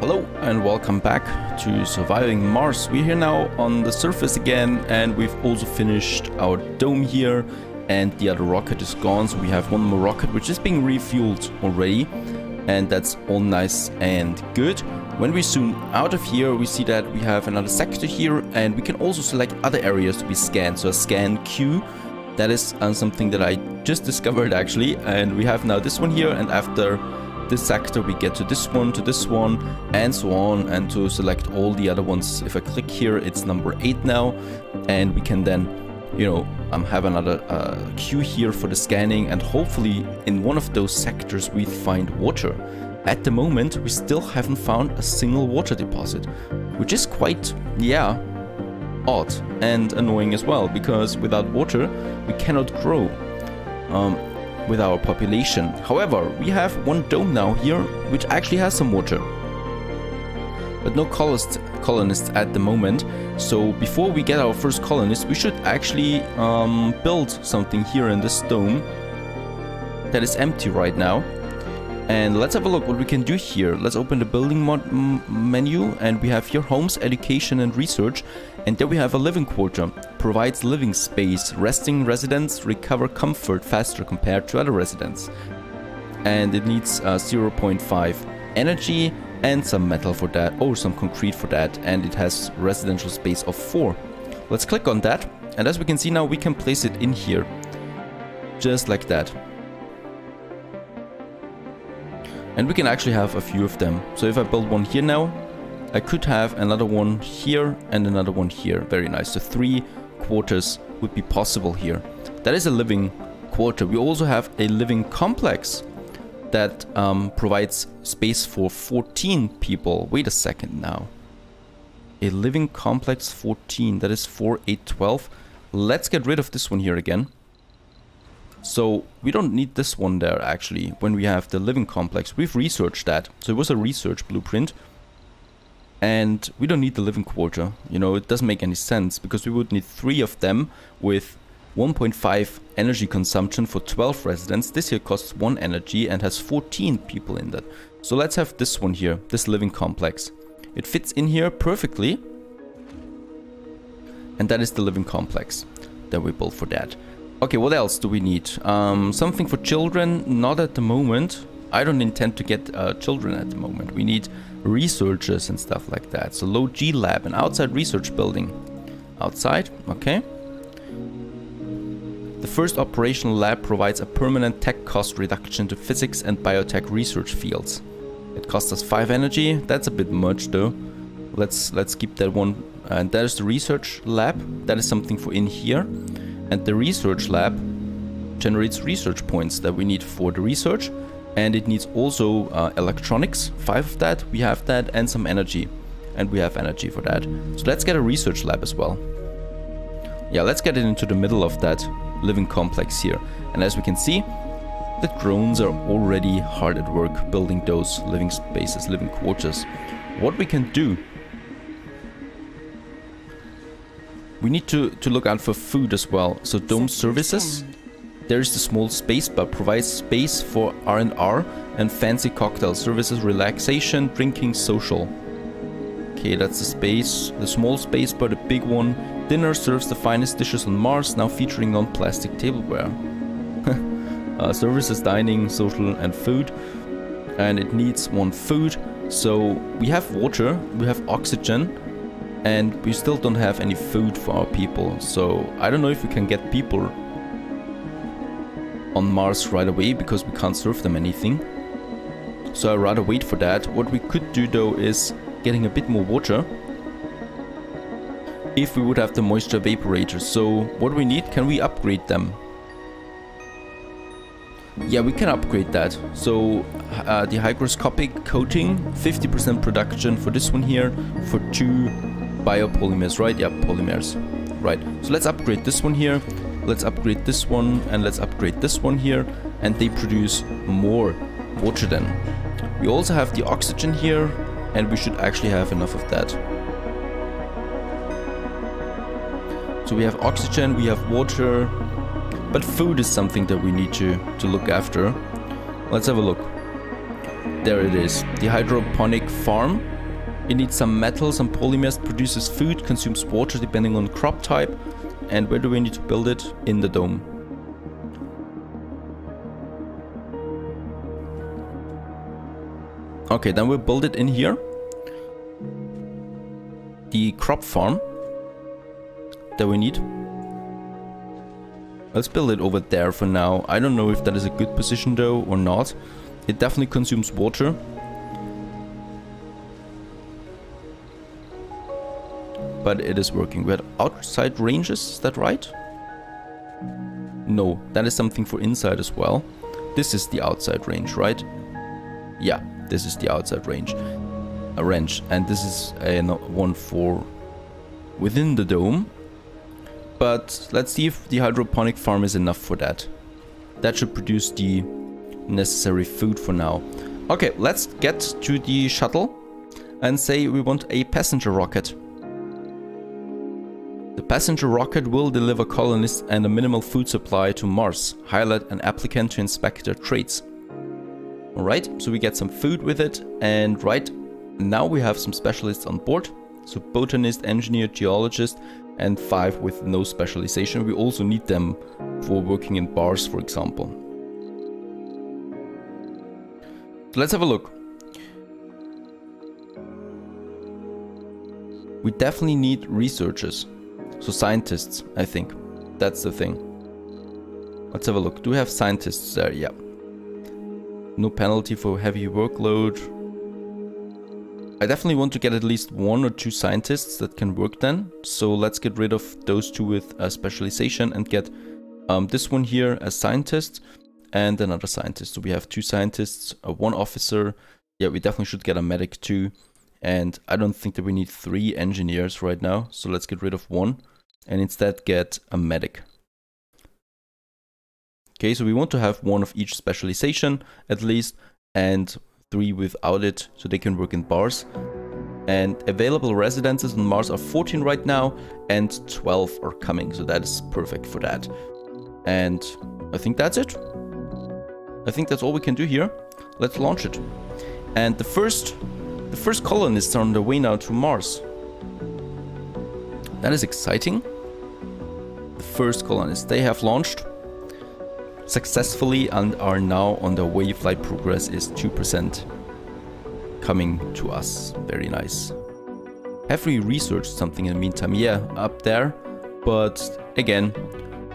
Hello and welcome back to Surviving Mars. We're here now on the surface again, and we've also finished our dome here, and the other rocket is gone, so we have one more rocket which is being refueled already, and that's all nice and good. When we zoom out of here, we see that we have another sector here, and we can also select other areas to be scanned. So a scan queue, that is something that I just discovered actually, and we have now this one here, and after this sector we get to this one, and so on, and to select all the other ones. If I click here, it's number 8 now, and we can then, you know, have another queue here for the scanning, and hopefully in one of those sectors we find water. At the moment we still haven't found a single water deposit, which is quite, yeah, odd and annoying as well, because without water we cannot grow with our population. However, we have one dome now here which actually has some water, but no colonists at the moment. So before we get our first colonist, we should actually build something here in this dome that is empty right now. And let's have a look what we can do here. Let's open the building menu, and we have here homes, education and research, and there we have a living quarter. Provides living space. Resting residents recover comfort faster compared to other residents. And it needs 0.5 energy and some metal for that, or some concrete for that, and it has residential space of 4. Let's click on that, and as we can see now, we can place it in here. Just like that. And we can actually have a few of them. So if I build one here now, I could have another one here and another one here. Very nice. So 3 quarters would be possible here. That is a living quarter. We also have a living complex that provides space for 14 people. Wait a second now. A living complex 14. That is 4, 8, 12. Let's get rid of this one here again. So we don't need this one there actually when we have the living complex. We've researched that. So it was a research blueprint. And we don't need the living quarter. You know, it doesn't make any sense because we would need 3 of them with 1.5 energy consumption for 12 residents. This here costs 1 energy and has 14 people in that. So let's have this one here, this living complex. It fits in here perfectly. And that is the living complex that we built for that. Okay, what else do we need? Something for children? Not at the moment. I don't intend to get children at the moment. We need researchers and stuff like that. So low G lab, an outside research building. Outside, okay. The first operational lab provides a permanent tech cost reduction to physics and biotech research fields. It costs us 5 energy. That's a bit much though. Let's keep that one. And there's the research lab. That is something for in here. And the research lab generates research points that we need for the research. And it needs also electronics, 5 of that, we have that, and some energy. And we have energy for that. So let's get a research lab as well. Yeah, let's get it into the middle of that living complex here. And as we can see, the drones are already hard at work building those living spaces, living quarters. What we can do, we need to look out for food as well. So dome services. There's the small space bar, provides space for R&R and fancy cocktail services, relaxation, drinking, social. Okay, that's the space, the small space bar, the big one. Dinner serves the finest dishes on Mars, now featuring non-plastic tableware. Services, dining, social and food. And it needs 1 food. So we have water, we have oxygen, and we still don't have any food for our people. So I don't know if we can get people on Mars right away because we can't serve them anything. So I'd rather wait for that. What we could do though is getting a bit more water if we would have the moisture evaporators. So what we need, can we upgrade them? Yeah, we can upgrade that. So the hygroscopic coating, 50% production for this one here, for 2 biopolymers, right? Yeah, polymers, right. So let's upgrade this one here. Let's upgrade this one, and let's upgrade this one here, and they produce more water then. We also have the oxygen here, and we should actually have enough of that. So we have oxygen, we have water, but food is something that we need to look after. Let's have a look. There it is, the hydroponic farm. It needs some metal, some polymers, produces food, consumes water depending on crop type. And where do we need to build it? In the dome. Okay, then we'll build it in here. The crop farm that we need. Let's build it over there for now. I don't know if that is a good position though or not. It definitely consumes water. But it is working. We had outside ranges, is that right? No, that is something for inside as well. This is the outside range, right? Yeah, this is the outside range. A wrench. And this is one for within the dome. But let's see if the hydroponic farm is enough for that. That should produce the necessary food for now. Okay, let's get to the shuttle and say we want a passenger rocket. The passenger rocket will deliver colonists and a minimal food supply to Mars. Highlight an applicant to inspect their traits. Alright, so we get some food with it, and right now we have some specialists on board. So botanist, engineer, geologist, and 5 with no specialization. We also need them for working in bars, for example. So let's have a look. We definitely need researchers. So scientists, I think. That's the thing. Let's have a look. Do we have scientists there? Yeah. No penalty for heavy workload. I definitely want to get at least 1 or 2 scientists that can work then. So let's get rid of those 2 with specialization and get this one here as scientist and another scientist. So we have 2 scientists, 1 officer. Yeah, we definitely should get a medic too. And I don't think that we need 3 engineers right now. So let's get rid of 1 and instead get a medic. Okay, so we want to have 1 of each specialization at least and 3 without it, so they can work in bars. And available residences on Mars are 14 right now and 12 are coming, so that is perfect for that. And I think that's it. I think that's all we can do here. Let's launch it. And the first colonists are on their way now to Mars. That is exciting. The first colonists, they have launched successfully and are now on their way. Flight progress is 2% coming to us. Very nice. Have we researched something in the meantime? Yeah, up there, but again,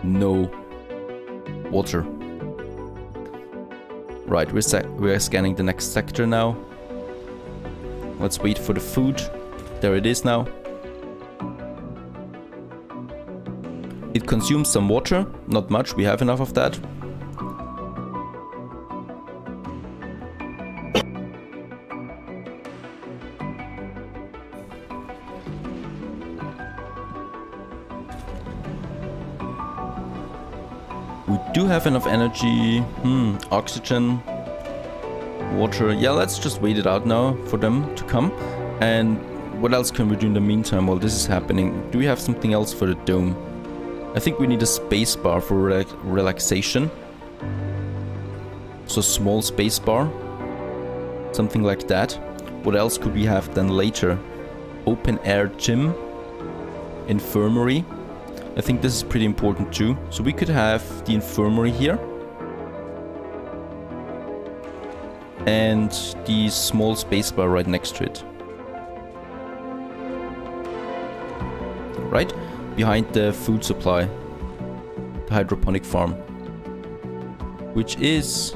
no water. Right, we're scanning the next sector now. Let's wait for the food. There it is now. It consumes some water, not much, we have enough of that. We do have enough energy. Oxygen, water. Yeah, let's just wait it out now for them to come. And what else can we do in the meantime while this is happening? Do we have something else for the dome? I think we need a space bar for relaxation. So small space bar. Something like that. What else could we have then later? Open air gym. Infirmary. I think this is pretty important too. So we could have the infirmary here. And the small spacebar right next to it. Right behind the food supply. The hydroponic farm. Which is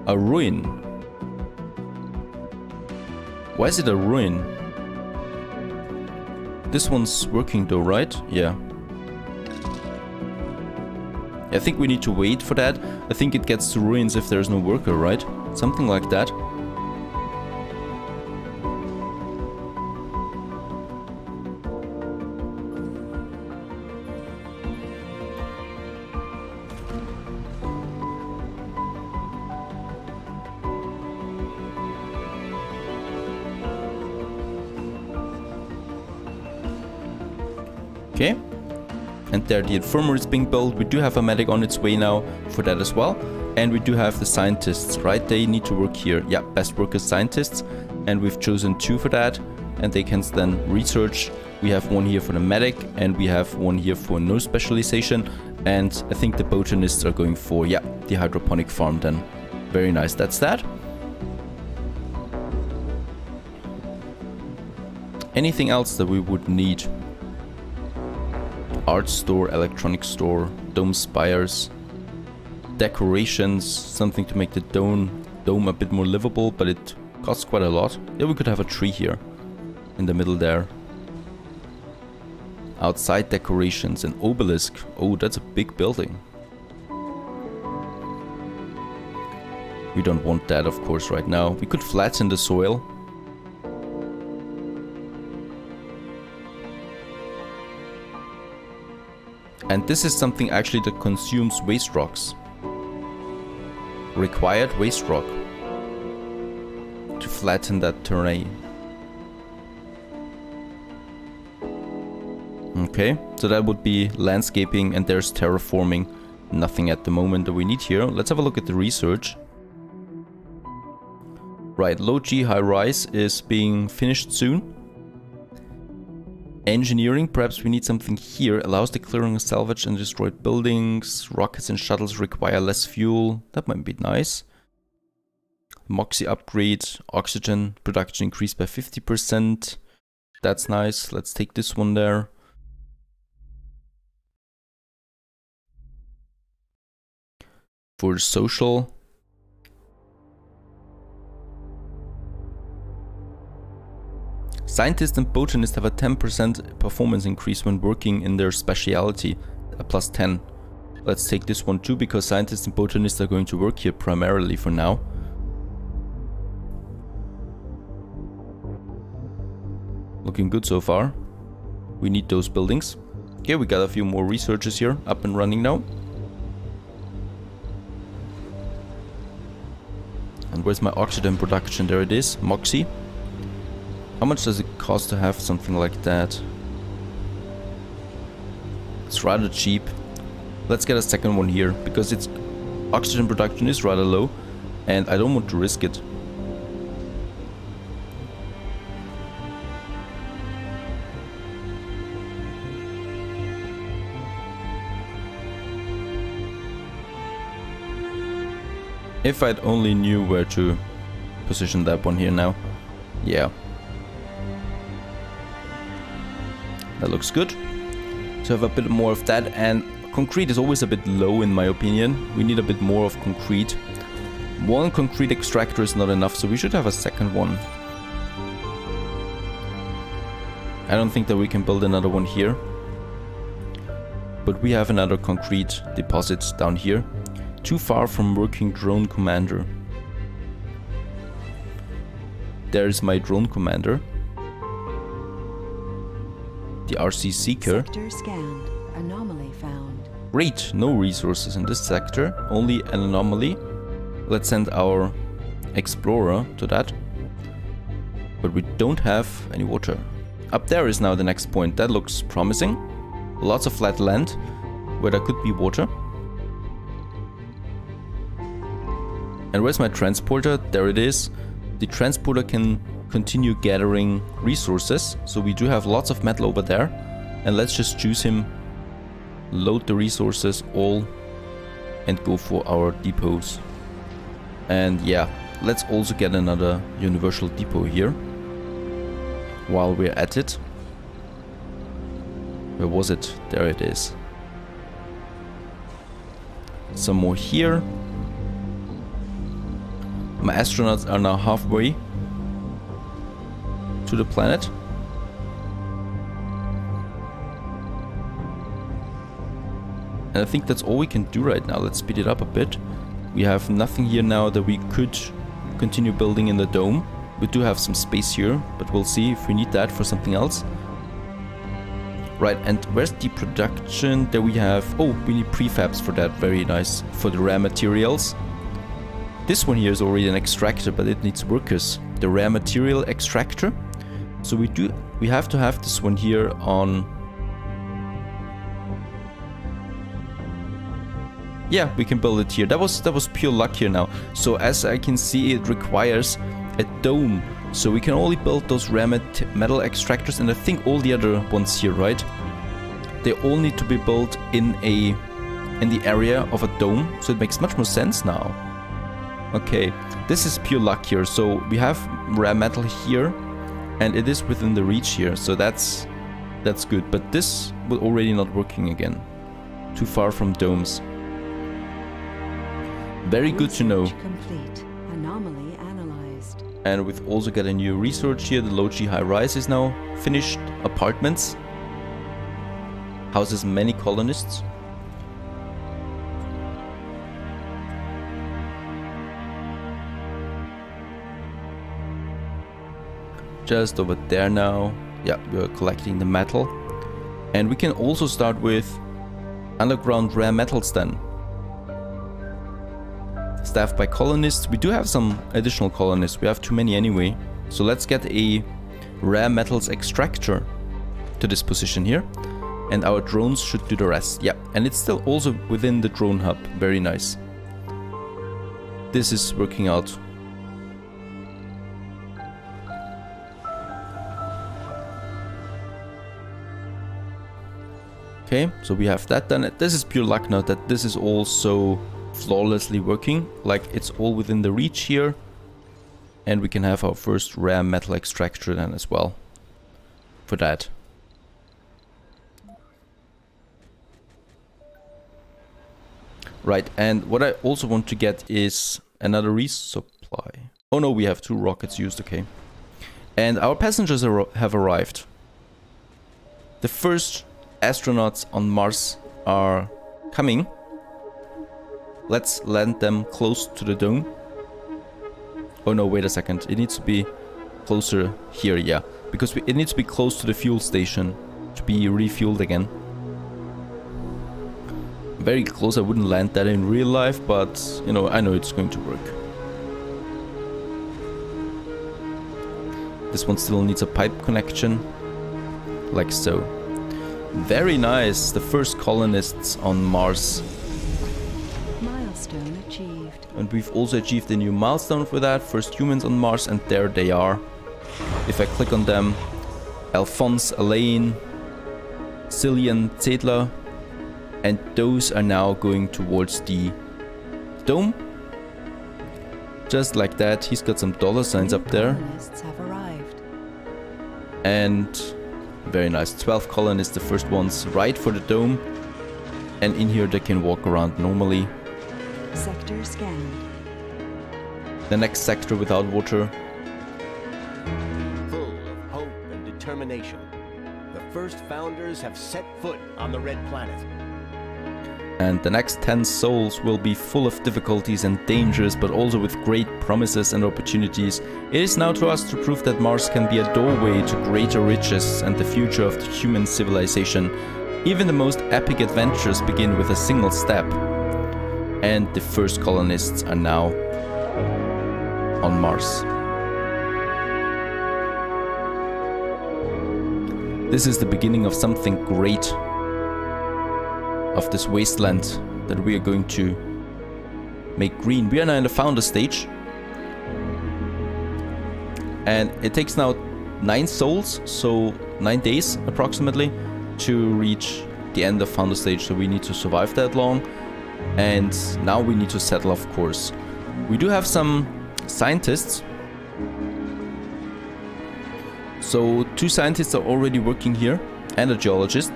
a ruin. Why is it a ruin? This one's working though, right? Yeah. I think we need to wait for that. I think it gets to ruins if there's no worker, right? Something like that. Okay. And there the infirmary is being built. We do have a medic on its way now for that as well. And we do have the scientists, right? They need to work here. Yeah, best workers, scientists. and we've chosen 2 for that, and they can then research. We have 1 here for the medic, and we have 1 here for no specialization, and I think the botanists are going for, yeah, the hydroponic farm then. Very nice, that's that. Anything else that we would need? Art store, electronic store, dome spires, decorations, something to make the dome a bit more livable, but it costs quite a lot. Yeah, we could have a tree here in the middle there. Outside decorations, an obelisk. Oh, that's a big building. We don't want that, of course, right now. We could flatten the soil. And this is something actually that consumes waste rocks. Required waste rock to flatten that terrain. Okay, so that would be landscaping, and there's terraforming. Nothing at the moment that we need here. Let's have a look at the research. Right, low G high rise is being finished soon. Engineering, perhaps we need something here. Allows the clearing of salvaged and destroyed buildings. Rockets and shuttles require less fuel. That might be nice. Moxie upgrade. Oxygen production increased by 50%. That's nice. Let's take this one there. For social. Scientists and botanists have a 10% performance increase when working in their specialty, a plus 10. Let's take this one too, because scientists and botanists are going to work here primarily for now. Looking good so far. We need those buildings. Okay, we got a few more researchers here up and running now. And where's my oxygen production? There it is, Moxie. How much does it cost to have something like that? It's rather cheap. Let's get a second one here, because its oxygen production is rather low and I don't want to risk it. If I'd only knew where to position that one here now. Yeah. That looks good. So have a bit more of that, and concrete is always a bit low in my opinion. We need a bit more of concrete. One concrete extractor is not enough, so we should have a second one. I don't think that we can build another one here. But we have another concrete deposit down here. Too far from working drone commander. There's my drone commander. The RC Seeker. Sector scanned. Anomaly found. Great, no resources in this sector, only an anomaly. Let's send our explorer to that. But we don't have any water. Up there is now the next point. That looks promising. Lots of flat land where there could be water. And where's my transporter? There it is. The transporter can continue gathering resources. So we do have lots of metal over there. And let's just choose him. Load the resources all and go for our depots. And yeah, let's also get another universal depot here while we're at it. Where was it? There it is. Some more here. My astronauts are now halfway to the planet. And I think that's all we can do right now. Let's speed it up a bit. We have nothing here now that we could continue building in the dome. We do have some space here, but we'll see if we need that for something else. Right, and where's the production? There we have... Oh, we need prefabs for that. Very nice. For the rare materials. This one here is already an extractor, but it needs workers. The rare material extractor. So we have to have this one here on... Yeah, we can build it here. That was pure luck here now. So as I can see, it requires a dome So we can only build those rare metal extractors, and I think all the other ones here, right? They all need to be built in the area of a dome, so it makes much more sense now. Okay, this is pure luck here. So we have rare metal here, and it is within the reach here, so that's good. But this will already not working again. Too far from domes. Very good to know. Complete. Anomaly analyzed. And we've also got a new research here. The low G high rise is now finished. Apartments. Houses many colonists. Just over there now. Yeah, we're collecting the metal. And we can also start with underground rare metals then. Staffed by colonists. We do have some additional colonists. We have too many anyway. So let's get a rare metals extractor to this position here. And our drones should do the rest. Yeah, and it's still also within the drone hub. Very nice. This is working out. Okay, so we have that done. This is pure luck now that this is also flawlessly working. Like, it's all within the reach here. And we can have our first rare metal extractor then as well. For that. Right, and what I also want to get is another resupply. Oh no, we have 2 rockets used, okay. And our passengers have arrived. The first astronauts on Mars are coming. Let's land them close to the dome. Oh no, wait a second. It needs to be closer here, yeah. Because it needs to be close to the fuel station to be refueled again. Very close. I wouldn't land that in real life, but you know, I know it's going to work. This one still needs a pipe connection. Like so. Very nice. The first colonists on Mars. Milestone achieved. And we've also achieved a new milestone for that. First humans on Mars, and there they are. If I click on them, Alphonse, Elaine, Cillian, Zedler, and those are now going towards the dome. Just like that. He's got some dollar signs up there. Colonists have arrived. And very nice. 12 colonists, the first ones, right for the dome. And in here they can walk around normally. Sector scanned. The next sector without water. Full of hope and determination, the first founders have set foot on the Red Planet. And the next 10 souls will be full of difficulties and dangers, but also with great promises and opportunities. It is now to us to prove that Mars can be a doorway to greater riches and the future of the human civilization. Even the most epic adventures begin with a single step. And the first colonists are now on Mars. This is the beginning of something great. Of this wasteland that we are going to make green. We are now in the founder stage. And it takes now 9 souls, so 9 days approximately, to reach the end of founder stage. So we need to survive that long. And now we need to settle, of course. We do have some scientists. So 2 scientists are already working here, and a geologist.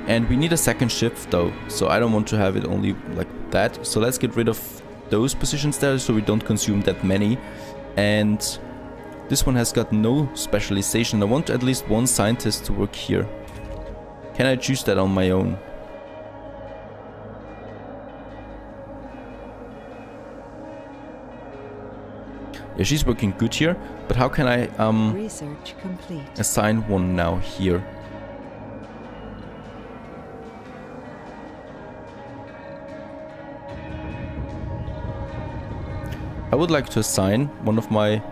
And we need a second shift though, so I don't want to have it only like that. So let's get rid of those positions there so we don't consume that many. And this one has got no specialization. I want at least 1 scientist to work here. Can I choose that on my own? Yeah, she's working good here, but how can I Research complete. assign one now here? I would like to assign one of my...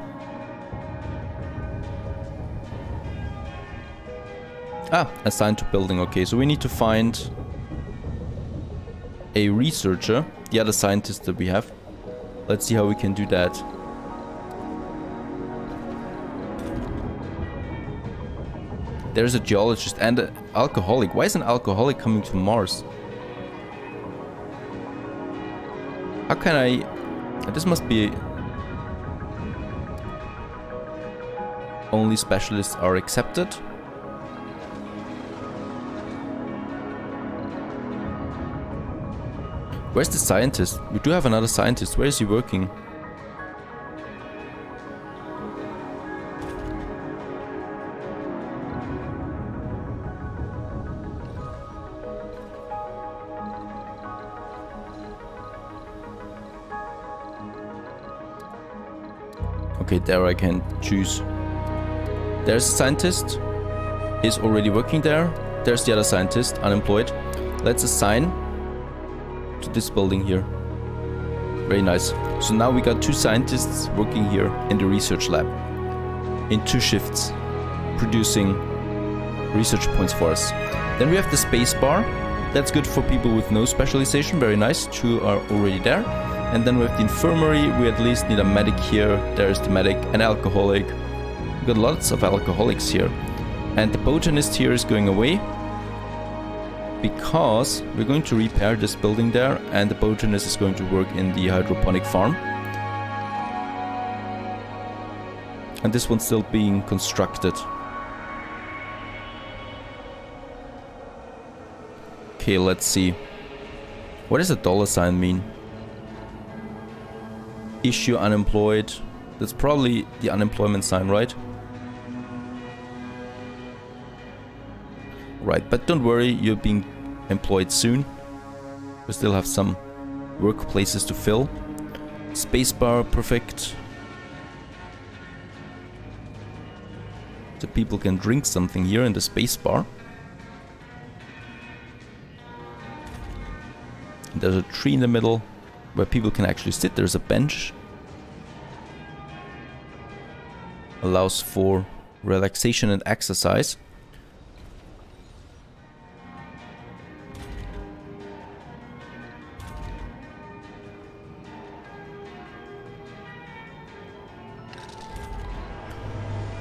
assigned to building. Okay, so we need to find a researcher, the other scientist that we have. Let's see how we can do that. There's a geologist and an alcoholic. Why is an alcoholic coming to Mars? How can I... This must be... Only specialists are accepted. Where's the scientist? We do have another scientist. Where is he working? Okay, there I can choose. There's a scientist. He's already working there. There's the other scientist, unemployed. Let's assign to this building here. Very nice. So now we got 2 scientists working here in the research lab. In 2 shifts. Producing research points for us. Then we have the space bar. That's good for people with no specialization. Very nice. 2 are already there. And then we have the infirmary. We at least need a medic here. There's the medic, an alcoholic. We've got lots of alcoholics here. And the botanist here is going away because we're going to repair this building there, and the botanist is going to work in the hydroponic farm. And this one's still being constructed. Okay, let's see. What does a $sign mean? Issue unemployed. That's probably the unemployment sign, right? Right, but don't worry, you're being employed soon. We still have some workplaces to fill. Spacebar, perfect. So people can drink something here in the spacebar. There's a tree in the middle where people can actually sit. There's a bench. Allows for relaxation and exercise.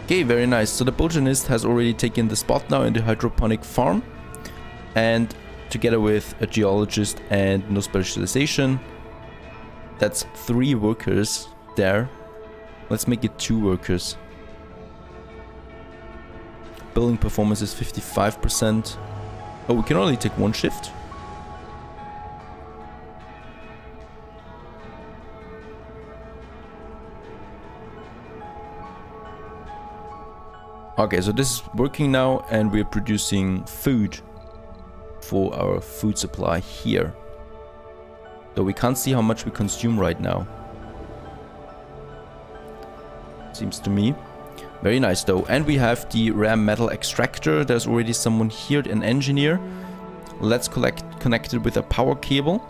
Okay, very nice. So the botanist has already taken the spot now in the hydroponic farm. And together with a geologist and no specialization, that's 3 workers there. Let's make it 2 workers. Building performance is 55%. Oh, we can only take 1 shift. Okay, so this is working now, and we're producing food for our food supply here. Though we can't see how much we consume right now. Seems to me. Very nice though. And we have the rare metal extractor. There's already someone here, an engineer. Let's connect it with a power cable.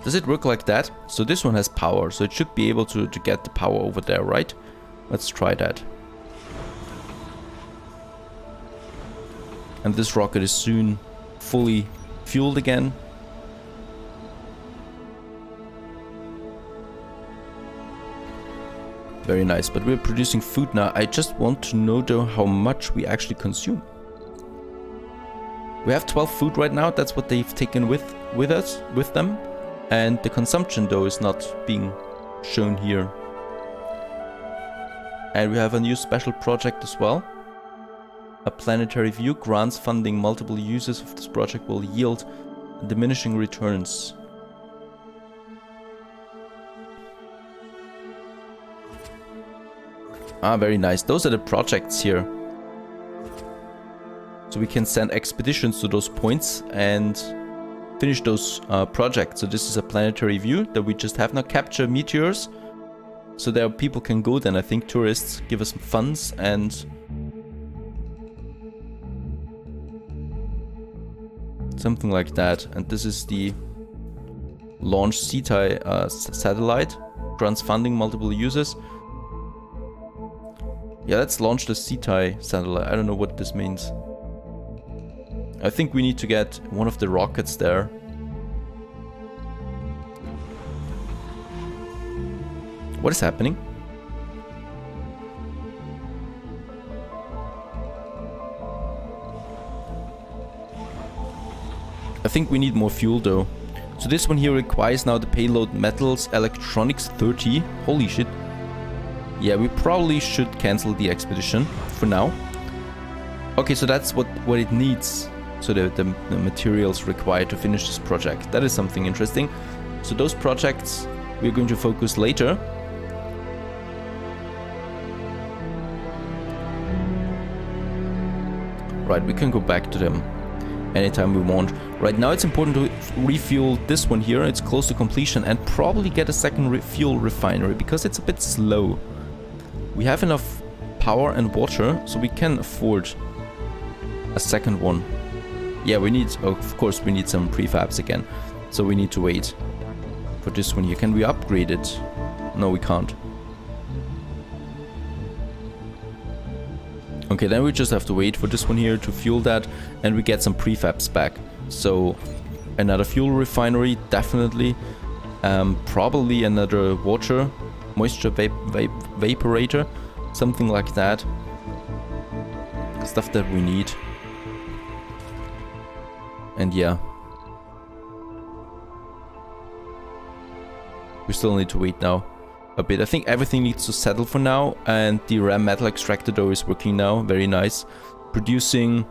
Does it work like that? So this one has power, so it should be able to get the power over there, right? Let's try that. And this rocket is soon fully fueled again. Very nice, but we're producing food now. I just want to know though how much we actually consume. We have 12 food right now. That's what they've taken with them. And the consumption though is not being shown here. And we have a new special project as well. A planetary view. Grants funding multiple uses of this project will yield diminishing returns. Ah, very nice. Those are the projects here. So we can send expeditions to those points and finish those projects. So this is a planetary view that we just have now. Capture meteors. So there people can go then. I think tourists give us some funds and something like that. And this is the launch CETI satellite. Grants funding multiple users. Yeah, let's launch the CETI satellite. I don't know what this means. I think we need to get one of the rockets there. What is happening? I think we need more fuel though. So this one here requires now the payload metals electronics 30. Holy shit. Yeah, we probably should cancel the expedition for now. Okay, so that's what it needs. So the materials required to finish this project. That is something interesting. So those projects we're going to focus later. Right, we can go back to them anytime we want. Right now it's important to refuel this one here. It's close to completion, and probably get a second fuel refinery because it's a bit slow. We have enough power and water, so we can afford a second one. Yeah, we need, of course, we need some prefabs again. So we need to wait for this one here. Can we upgrade it? No, we can't. Okay, then we just have to wait for this one here to fuel that, and we get some prefabs back. So another fuel refinery, definitely. Probably another water, moisture vaporator, something like that. Stuff that we need. And yeah. We still need to wait now a bit. I think everything needs to settle for now, and the RAM metal extractor though is working now. Very nice. Producing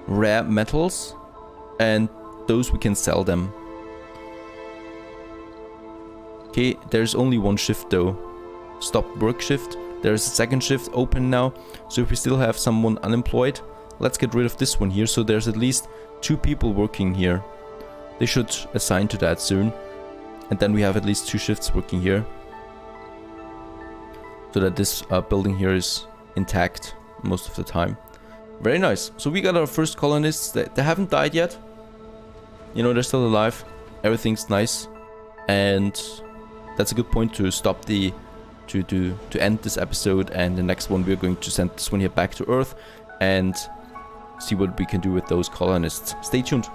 rare metals, and those we can sell them. Okay, there's only one shift though. Stop work shift. There's a second shift open now. So if we still have someone unemployed, let's get rid of this one here. So there's at least 2 people working here. They should assign to that soon. And then we have at least 2 shifts working here. So that this building here is intact most of the time. Very nice. So we got our first colonists. They haven't died yet. You know, they're still alive. Everything's nice. And that's a good point to stop the... to end this episode. And the next one we're going to send this one here back to Earth. And see what we can do with those colonists. Stay tuned.